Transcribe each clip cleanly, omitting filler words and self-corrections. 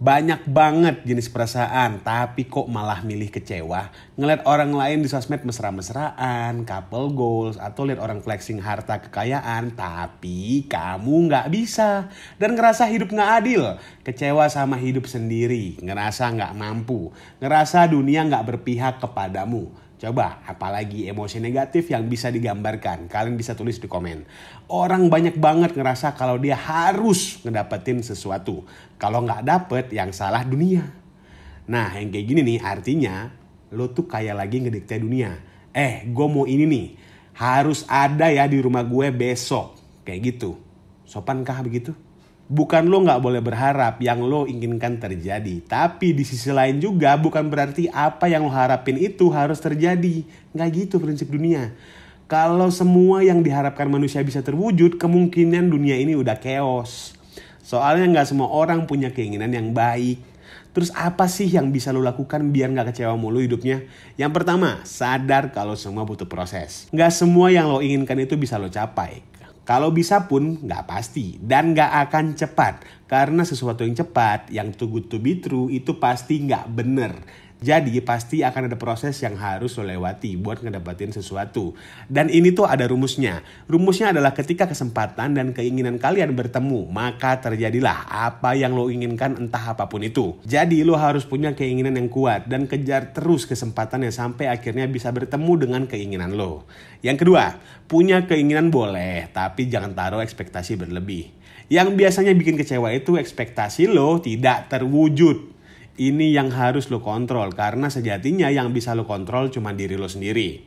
Banyak banget jenis perasaan, tapi kok malah milih kecewa? Ngeliat orang lain di sosmed mesra-mesraan, couple goals, atau lihat orang flexing harta kekayaan, tapi kamu nggak bisa. Dan ngerasa hidup nggak adil, kecewa sama hidup sendiri, ngerasa nggak mampu, ngerasa dunia nggak berpihak kepadamu. Coba, apalagi emosi negatif yang bisa digambarkan? Kalian bisa tulis di komen. Orang banyak banget ngerasa kalau dia harus ngedapetin sesuatu. Kalau nggak dapet, yang salah dunia. Nah, yang kayak gini nih artinya lo tuh kayak lagi ngedikte dunia. Gue mau ini nih. Harus ada ya di rumah gue besok. Kayak gitu. Sopankah begitu? Bukan lo gak boleh berharap yang lo inginkan terjadi. Tapi di sisi lain juga bukan berarti apa yang lo harapin itu harus terjadi. Gak gitu prinsip dunia. Kalau semua yang diharapkan manusia bisa terwujud, kemungkinan dunia ini udah chaos. Soalnya gak semua orang punya keinginan yang baik. Terus apa sih yang bisa lo lakukan biar gak kecewa mulu hidupnya? Yang pertama, sadar kalau semua butuh proses. Gak semua yang lo inginkan itu bisa lo capai. Kalau bisa pun nggak pasti dan nggak akan cepat. Karena sesuatu yang cepat, yang too good to be true itu pasti nggak bener. Jadi pasti akan ada proses yang harus lo lewati buat ngedapetin sesuatu. Dan ini tuh ada rumusnya. Rumusnya adalah ketika kesempatan dan keinginan kalian bertemu, maka terjadilah apa yang lo inginkan entah apapun itu. Jadi lo harus punya keinginan yang kuat dan kejar terus kesempatannya sampai akhirnya bisa bertemu dengan keinginan lo. Yang kedua, punya keinginan boleh, tapi jangan taruh ekspektasi berlebih. Yang biasanya bikin kecewa itu ekspektasi lo tidak terwujud. Ini yang harus lo kontrol karena sejatinya yang bisa lo kontrol cuma diri lo sendiri.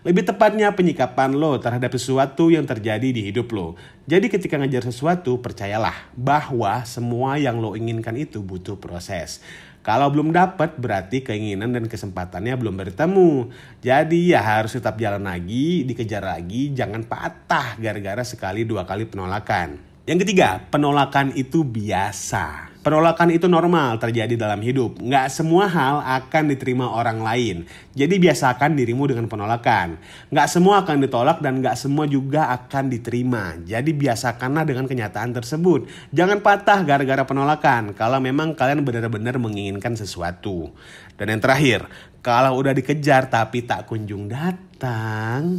Lebih tepatnya penyikapan lo terhadap sesuatu yang terjadi di hidup lo. Jadi ketika ngejar sesuatu, percayalah bahwa semua yang lo inginkan itu butuh proses. Kalau belum dapat berarti keinginan dan kesempatannya belum bertemu. Jadi ya harus tetap jalan lagi, dikejar lagi, jangan patah gara-gara sekali dua kali penolakan. Yang ketiga, penolakan itu biasa. Penolakan itu normal terjadi dalam hidup. Nggak semua hal akan diterima orang lain. Jadi biasakan dirimu dengan penolakan. Nggak semua akan ditolak dan nggak semua juga akan diterima. Jadi biasakanlah dengan kenyataan tersebut. Jangan patah gara-gara penolakan kalau memang kalian benar-benar menginginkan sesuatu. Dan yang terakhir, kalau udah dikejar tapi tak kunjung datang...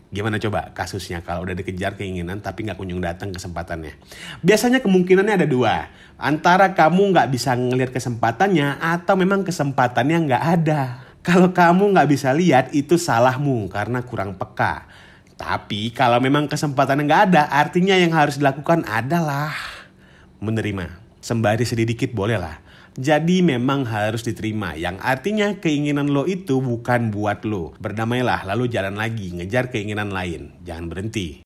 Gimana coba kasusnya kalau udah dikejar keinginan tapi gak kunjung datang kesempatannya? Biasanya kemungkinannya ada dua. Antara kamu gak bisa ngelihat kesempatannya atau memang kesempatannya gak ada. Kalau kamu gak bisa lihat itu salahmu karena kurang peka. Tapi kalau memang kesempatannya gak ada, artinya yang harus dilakukan adalah menerima. Sembari sedikit boleh lah. Jadi memang harus diterima, yang artinya keinginan lo itu bukan buat lo. Berdamailah lalu jalan lagi, ngejar keinginan lain, jangan berhenti.